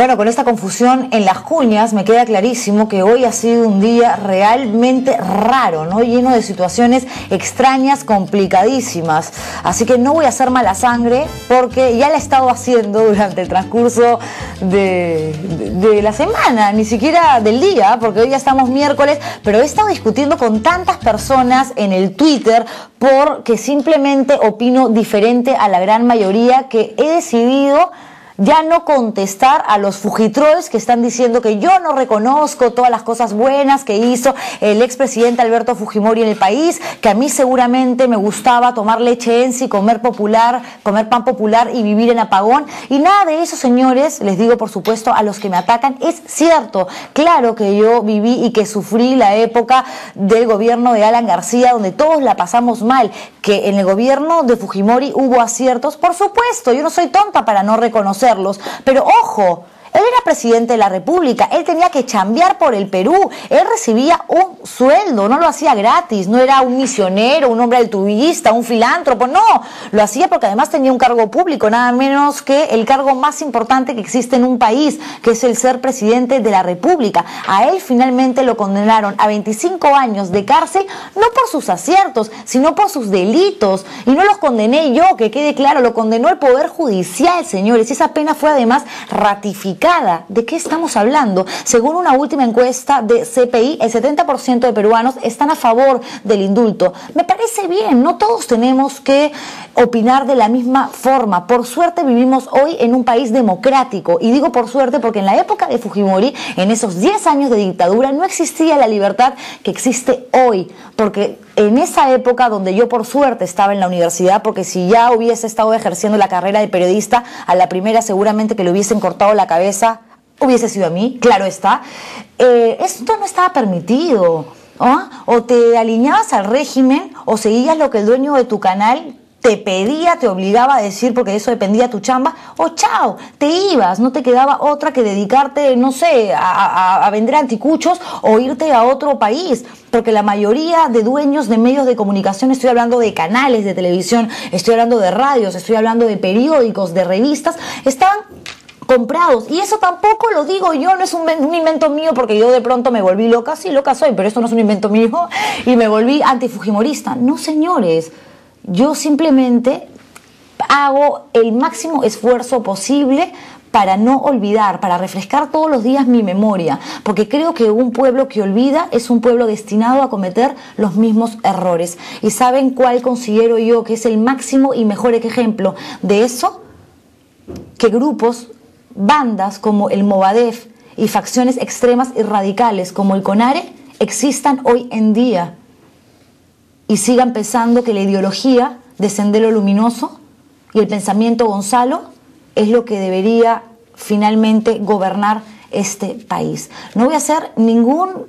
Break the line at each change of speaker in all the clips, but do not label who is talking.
Bueno, con esta confusión en las cuñas me queda clarísimo que hoy ha sido un día realmente raro, ¿no? Lleno de situaciones extrañas, complicadísimas. Así que no voy a hacer mala sangre porque ya la he estado haciendo durante el transcurso de la semana, ni siquiera del día, porque hoy ya estamos miércoles, pero he estado discutiendo con tantas personas en el Twitter porque simplemente opino diferente a la gran mayoría que he decidido ya no contestar a los fujitrolls que están diciendo que yo no reconozco todas las cosas buenas que hizo el expresidente Alberto Fujimori en el país, que a mí seguramente me gustaba tomar leche Enzi, comer pan popular y vivir en apagón. Y nada de eso, señores, les digo por supuesto a los que me atacan, es cierto. Claro que yo viví y que sufrí la época del gobierno de Alan García, donde todos la pasamos mal. Que en el gobierno de Fujimori hubo aciertos, por supuesto, yo no soy tonta para no reconocerlos, pero ojo, él era presidente de la República, él tenía que chambear por el Perú, él recibía un sueldo, no lo hacía gratis, no era un misionero, un hombre altruista, un filántropo, no, lo hacía porque además tenía un cargo público, nada menos que el cargo más importante que existe en un país, que es el ser presidente de la República. A él finalmente lo condenaron a 25 años de cárcel, no por sus aciertos, sino por sus delitos, y no los condené yo, que quede claro, lo condenó el Poder Judicial, señores, y esa pena fue además ratificada. ¿De qué estamos hablando? Según una última encuesta de CPI, el 70% de peruanos están a favor del indulto. Me parece bien, no todos tenemos que opinar de la misma forma. Por suerte vivimos hoy en un país democrático, y digo por suerte porque en la época de Fujimori, en esos 10 años de dictadura, no existía la libertad que existe hoy, porque en esa época donde yo por suerte estaba en la universidad, porque si ya hubiese estado ejerciendo la carrera de periodista, a la primera seguramente que le hubiesen cortado la cabeza, hubiese sido a mí, claro está. Esto no estaba permitido, ¿oh? O te alineabas al régimen o seguías lo que el dueño de tu canal te pedía, te obligaba a decir, porque de eso dependía tu chamba, o chao, te ibas, no te quedaba otra que dedicarte, no sé, a vender anticuchos o irte a otro país, porque la mayoría de dueños de medios de comunicación, estoy hablando de canales de televisión, estoy hablando de radios, estoy hablando de periódicos, de revistas, estaban comprados. Y eso tampoco lo digo yo, no es un invento mío, porque yo de pronto me volví loca, sí, loca soy, pero esto no es un invento mío, y me volví antifujimorista. No, señores, yo simplemente hago el máximo esfuerzo posible para no olvidar, para refrescar todos los días mi memoria, porque creo que un pueblo que olvida es un pueblo destinado a cometer los mismos errores. ¿Y saben cuál considero yo que es el máximo y mejor ejemplo de eso? Que grupos, bandas como el Movadef y facciones extremas y radicales como el CONARE existan hoy en día y sigan pensando que la ideología de Sendero Luminoso y el pensamiento Gonzalo es lo que debería finalmente gobernar este país. No voy a hacer ningún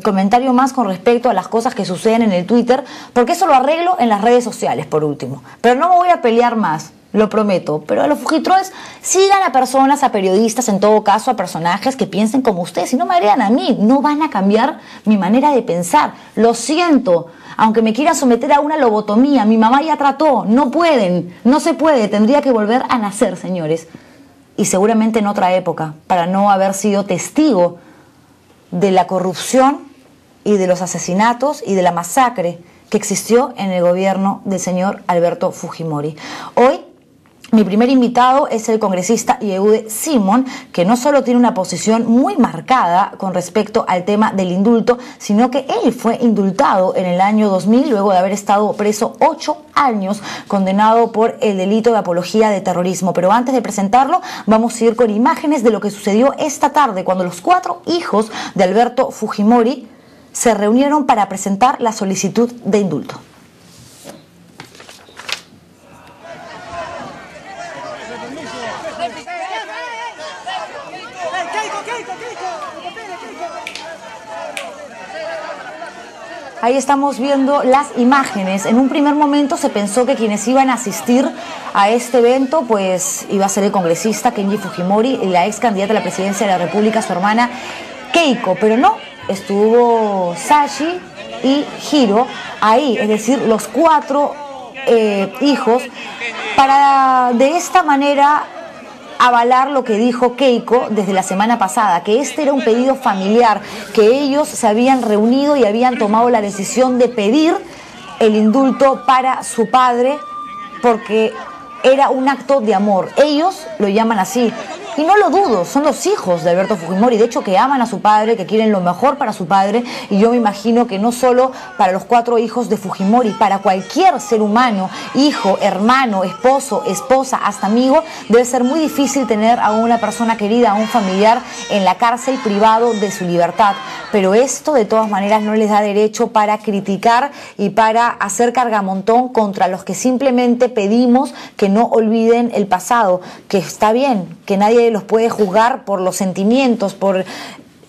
comentario más con respecto a las cosas que suceden en el Twitter, porque eso lo arreglo en las redes sociales, por último. Pero no me voy a pelear más, lo prometo. Pero a los fujitrolls, sigan a personas, a periodistas, en todo caso, a personajes que piensen como ustedes. Si no me agregan a mí, no van a cambiar mi manera de pensar. Lo siento. Aunque me quieran someter a una lobotomía, mi mamá ya trató, no pueden, no se puede, tendría que volver a nacer, señores. Y seguramente en otra época, para no haber sido testigo de la corrupción y de los asesinatos y de la masacre que existió en el gobierno del señor Alberto Fujimori. Hoy, mi primer invitado es el congresista Yehude Simón, que no solo tiene una posición muy marcada con respecto al tema del indulto, sino que él fue indultado en el año 2000 luego de haber estado preso 8 años, condenado por el delito de apología de terrorismo. Pero antes de presentarlo, vamos a ir con imágenes de lo que sucedió esta tarde cuando los 4 hijos de Alberto Fujimori se reunieron para presentar la solicitud de indulto. Ahí estamos viendo las imágenes. En un primer momento se pensó que quienes iban a asistir a este evento pues iba a ser el congresista Kenji Fujimori y la ex candidata a la presidencia de la República, su hermana Keiko, pero no, estuvo Sashi y Hiro ahí, es decir, los 4 hijos, para de esta manera avalar lo que dijo Keiko desde la semana pasada, que este era un pedido familiar, que ellos se habían reunido y habían tomado la decisión de pedir el indulto para su padre porque era un acto de amor. Ellos lo llaman así. Y no lo dudo, son los hijos de Alberto Fujimori, de hecho que aman a su padre, que quieren lo mejor para su padre, y yo me imagino que no solo para los 4 hijos de Fujimori, para cualquier ser humano, hijo, hermano, esposo, esposa, hasta amigo, debe ser muy difícil tener a una persona querida, a un familiar en la cárcel privado de su libertad. Pero esto de todas maneras no les da derecho para criticar y para hacer cargamontón contra los que simplemente pedimos que no olviden el pasado, que está bien, que nadie los puede juzgar por los sentimientos, por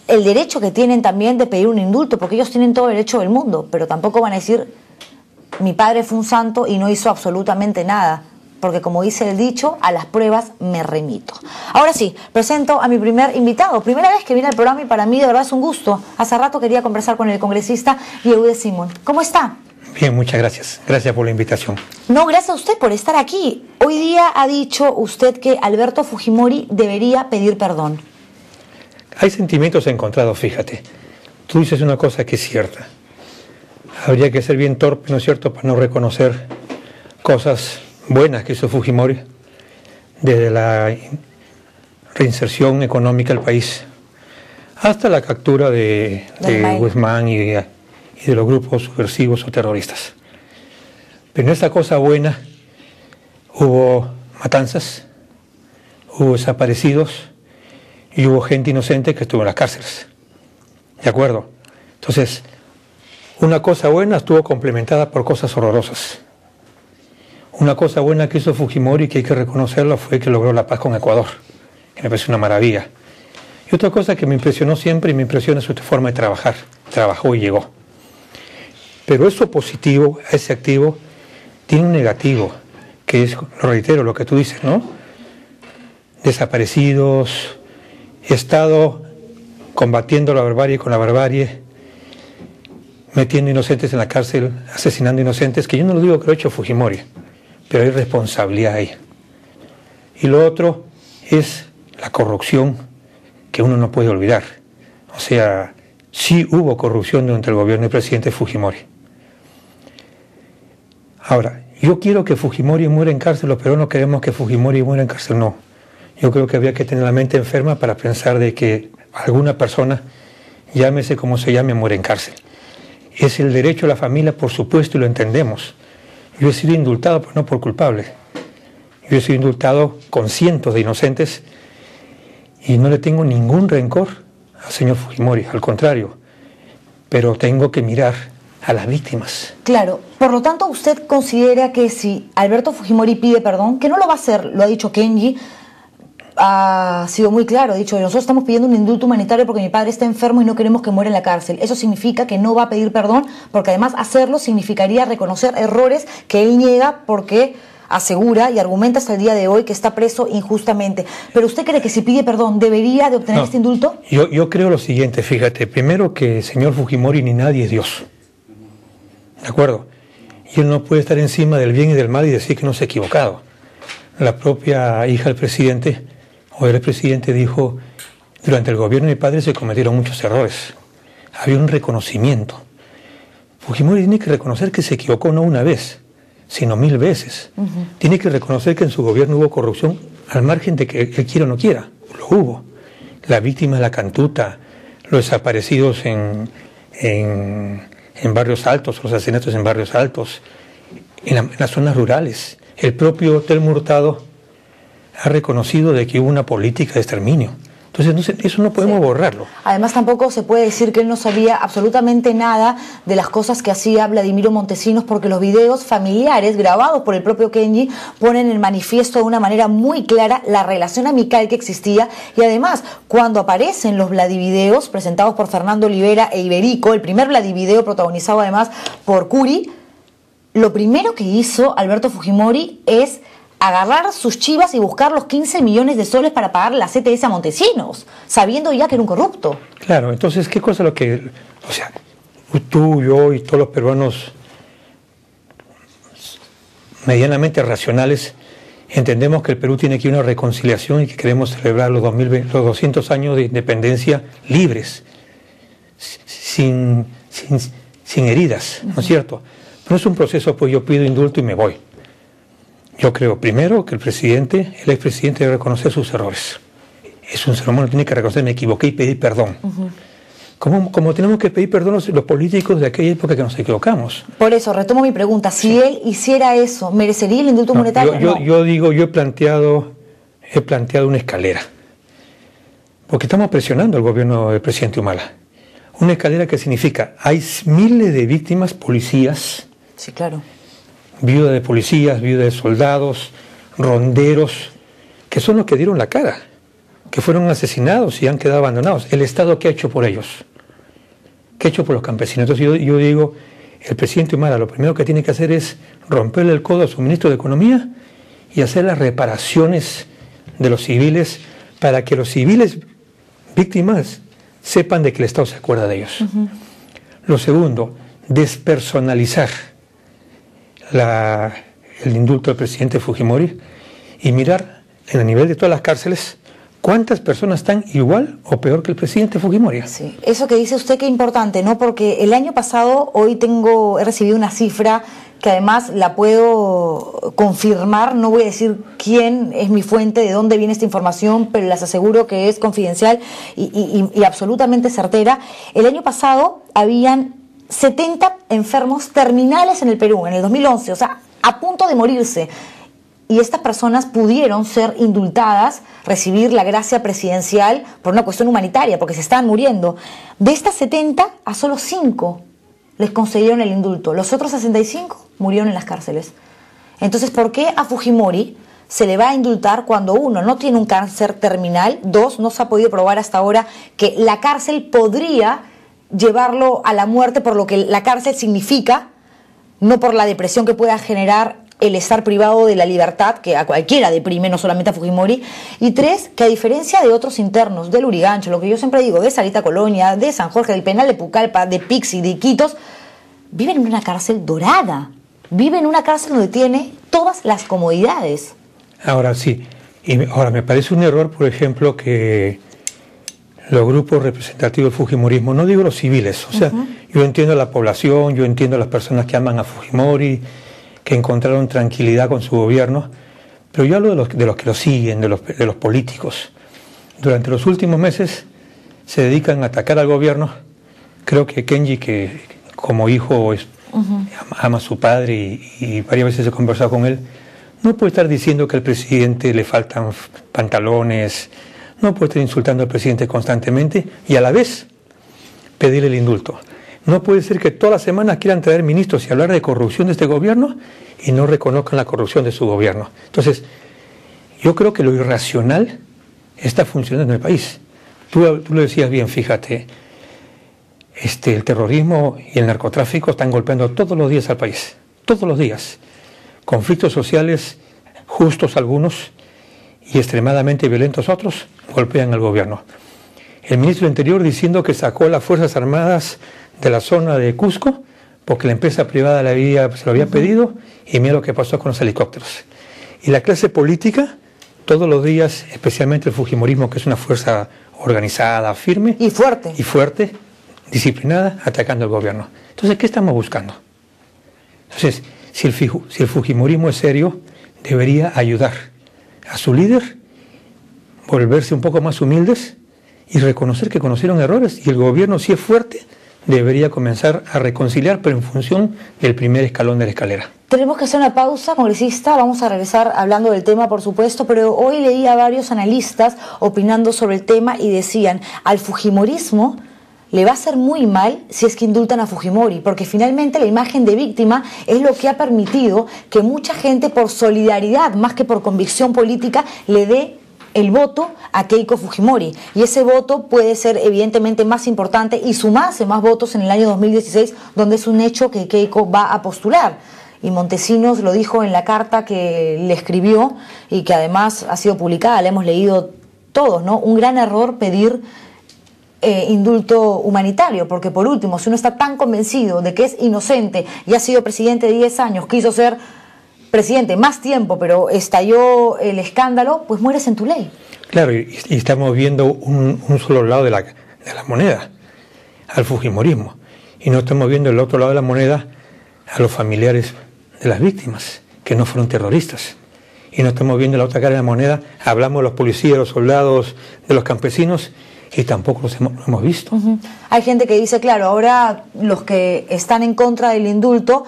el derecho que tienen también de pedir un indulto, porque ellos tienen todo el derecho del mundo, pero tampoco van a decir mi padre fue un santo y no hizo absolutamente nada, porque como dice el dicho, a las pruebas me remito. Ahora sí, presento a mi primer invitado, primera vez que viene al programa y para mí de verdad es un gusto. Hace rato quería conversar con el congresista Yehude Simón. ¿Cómo está?
Bien, muchas gracias. Gracias por la invitación.
No, gracias a usted por estar aquí. Hoy día ha dicho usted que Alberto Fujimori debería pedir perdón.
Hay sentimientos encontrados, fíjate. Tú dices una cosa que es cierta. Habría que ser bien torpe, ¿no es cierto?, para no reconocer cosas buenas que hizo Fujimori desde la reinserción económica del país hasta la captura de Guzmán y de los grupos subversivos o terroristas. Pero en esta cosa buena hubo matanzas, hubo desaparecidos y hubo gente inocente que estuvo en las cárceles. ¿De acuerdo? Entonces, una cosa buena estuvo complementada por cosas horrorosas. Una cosa buena que hizo Fujimori, que hay que reconocerlo, fue que logró la paz con Ecuador, que me pareció una maravilla. Y otra cosa que me impresionó siempre y me impresiona es su forma de trabajar. Trabajó y llegó. Pero eso positivo, ese activo, tiene un negativo, que es, lo reitero, lo que tú dices, ¿no? Desaparecidos, he estado combatiendo la barbarie con la barbarie, metiendo inocentes en la cárcel, asesinando inocentes, que yo no lo digo que lo ha hecho Fujimori, pero hay responsabilidad ahí. Y lo otro es la corrupción, que uno no puede olvidar. O sea, sí hubo corrupción durante el gobierno del presidente Fujimori. Ahora, yo quiero que Fujimori muera en cárcel, pero no queremos que Fujimori muera en cárcel, no. Yo creo que había que tener la mente enferma para pensar de que alguna persona, llámese como se llame, muere en cárcel. Es el derecho a la familia, por supuesto, y lo entendemos. Yo he sido indultado, pero no por culpable. Yo he sido indultado con cientos de inocentes y no le tengo ningún rencor al señor Fujimori, al contrario. Pero tengo que mirar a las víctimas.
Claro, por lo tanto usted considera que si Alberto Fujimori pide perdón, que no lo va a hacer, lo ha dicho Kenji, ha sido muy claro, ha dicho, nosotros estamos pidiendo un indulto humanitario porque mi padre está enfermo y no queremos que muera en la cárcel. Eso significa que no va a pedir perdón, porque además hacerlo significaría reconocer errores que él niega porque asegura y argumenta hasta el día de hoy que está preso injustamente. ¿Pero usted cree que si pide perdón debería de obtener este indulto?
Yo creo lo siguiente, fíjate, primero que el señor Fujimori ni nadie es Dios. ¿De acuerdo? Y él no puede estar encima del bien y del mal y decir que no se ha equivocado. La propia hija del presidente, o el presidente, dijo, durante el gobierno de mi padre se cometieron muchos errores. Había un reconocimiento. Fujimori tiene que reconocer que se equivocó no una vez, sino 1000 veces. Tiene que reconocer que en su gobierno hubo corrupción, al margen de que él quiera o no quiera. Lo hubo. La víctima de la Cantuta, los desaparecidos en barrios altos, los asesinatos en barrios altos, en las zonas rurales. El propio Telmo Hurtado ha reconocido de que hubo una política de exterminio. Entonces eso no podemos borrarlo.
Además tampoco se puede decir que él no sabía absolutamente nada de las cosas que hacía Vladimiro Montesinos, porque los videos familiares grabados por el propio Kenji ponen en manifiesto de una manera muy clara la relación amical que existía. Y además, cuando aparecen los Vladivideos presentados por Fernando Olivera e Iberico, el primer Vladivideo protagonizado además por Curi, lo primero que hizo Alberto Fujimori es agarrar sus chivas y buscar los 15 millones de soles para pagar la CTS a Montesinos, sabiendo ya que era un corrupto.
Claro, entonces, ¿qué cosa lo que... O sea, tú, yo y todos los peruanos medianamente racionales Entendemos que el Perú tiene que ir a una reconciliación y que queremos celebrar los 200 años de independencia libres, sin heridas, ¿no es cierto? Pero es un proceso, pues yo pido indulto y me voy. Yo creo, primero, que el expresidente debe reconocer sus errores. Es un ser humano, tiene que reconocer, me equivoqué y pedir perdón. Como tenemos que pedir perdón los políticos de aquella época que nos equivocamos.
Por eso, retomo mi pregunta. Si él hiciera eso, ¿merecería el indulto monetario?
Yo he planteado una escalera. Porque estamos presionando al gobierno del presidente Humala. Una escalera que significa, hay miles de víctimas, policías.
Sí, claro.
Viudas de policías, viudas de soldados, ronderos, que son los que dieron la cara, que fueron asesinados y han quedado abandonados. El Estado, ¿qué ha hecho por ellos? ¿Qué ha hecho por los campesinos? Entonces yo digo, el presidente Humala lo primero que tiene que hacer es romperle el codo a su ministro de Economía y hacer las reparaciones de los civiles para que los civiles víctimas sepan de que el Estado se acuerda de ellos. Lo segundo, despersonalizar el indulto del presidente Fujimori y mirar en el nivel de todas las cárceles cuántas personas están igual o peor que el presidente Fujimori.
Sí, eso que dice usted que es importante, ¿no? Porque el año pasado, he recibido una cifra que además la puedo confirmar, no voy a decir quién es mi fuente, de dónde viene esta información, pero les aseguro que es confidencial y absolutamente certera. El año pasado habían 70 enfermos terminales en el Perú, en el 2011, o sea, a punto de morirse. Y estas personas pudieron ser indultadas, recibir la gracia presidencial por una cuestión humanitaria, porque se estaban muriendo. De estas 70, a solo 5 les concedieron el indulto. Los otros 65 murieron en las cárceles. Entonces, ¿por qué a Fujimori se le va a indultar cuando, uno, no tiene un cáncer terminal, dos, no se ha podido probar hasta ahora que la cárcel podría llevarlo a la muerte por lo que la cárcel significa, no por la depresión que pueda generar el estar privado de la libertad, que a cualquiera deprime, no solamente a Fujimori, y tres, que a diferencia de otros internos, del Lurigancho, lo que yo siempre digo, de Sarita Colonia, de San Jorge, del penal de Pucallpa, de Pixi, de Iquitos, viven en una cárcel dorada, viven en una cárcel donde tiene todas las comodidades.
Ahora sí, ahora me parece un error, por ejemplo, que los grupos representativos del Fujimorismo, no digo los civiles, o sea, yo entiendo a la población, yo entiendo a las personas que aman a Fujimori, que encontraron tranquilidad con su gobierno, pero yo hablo de los que lo siguen, de los políticos. Durante los últimos meses se dedican a atacar al gobierno. Creo que Kenji, que como hijo ama a su padre y varias veces he conversado con él, no puede estar diciendo que al presidente le faltan pantalones, no puede estar insultando al presidente constantemente y a la vez pedirle el indulto. No puede ser que todas las semanas quieran traer ministros y hablar de corrupción de este gobierno y no reconozcan la corrupción de su gobierno. Entonces, yo creo que lo irracional está funcionando en el país. Tú lo decías bien, fíjate, el terrorismo y el narcotráfico están golpeando todos los días al país, todos los días. Conflictos sociales justos algunos y extremadamente violentos otros golpean al gobierno. El ministro del Interior diciendo que sacó las Fuerzas Armadas de la zona de Cusco porque la empresa privada se lo había pedido y mira lo que pasó con los helicópteros. Y la clase política, todos los días, especialmente el Fujimorismo, que es una fuerza organizada, firme
y fuerte,
disciplinada, atacando al gobierno. Entonces, ¿qué estamos buscando? Entonces, si el Fujimorismo es serio, debería ayudar a su líder, volverse un poco más humildes y reconocer que conocieron errores, y el gobierno, si es fuerte, debería comenzar a reconciliar, pero en función del primer escalón de la escalera.
Tenemos que hacer una pausa, congresista, vamos a regresar hablando del tema, por supuesto, pero hoy leí a varios analistas opinando sobre el tema y decían, al fujimorismo le va a hacer muy mal si es que indultan a Fujimori, porque finalmente la imagen de víctima es lo que ha permitido que mucha gente, por solidaridad más que por convicción política, le dé el voto a Keiko Fujimori, y ese voto puede ser evidentemente más importante y sumarse más votos en el año 2016, donde es un hecho que Keiko va a postular. Y Montesinos lo dijo en la carta que le escribió y que además ha sido publicada, la hemos leído todos, ¿no? Un gran error pedir indulto humanitario, porque por último, si uno está tan convencido de que es inocente y ha sido presidente de 10 años, quiso ser presidente más tiempo, pero estalló el escándalo, pues mueres en tu ley.
Claro, y estamos viendo un solo lado de la moneda, al fujimorismo, y no estamos viendo el otro lado de la moneda a los familiares de las víctimas, que no fueron terroristas. Y no estamos viendo la otra cara de la moneda, hablamos de los policías, de los soldados, de los campesinos, y tampoco los hemos visto.
Hay gente que dice, claro, ahora los que están en contra del indulto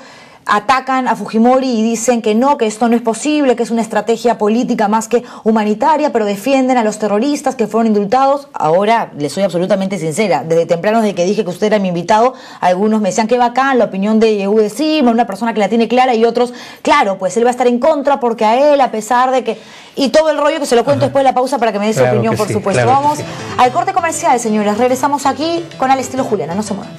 atacan a Fujimori y dicen que no, que esto no es posible, que es una estrategia política más que humanitaria, pero defienden a los terroristas que fueron indultados. Ahora, les soy absolutamente sincera, desde temprano, desde que dije que usted era mi invitado, algunos me decían que bacán, la opinión de Yehude Silva, una persona que la tiene clara, y otros, claro, pues él va a estar en contra porque a él, a pesar de que... Y todo el rollo que se lo cuento después de la pausa para que me dé su opinión, por supuesto. Vamos al corte comercial, señores. Regresamos aquí con Al Estilo Juliana. No se muevan.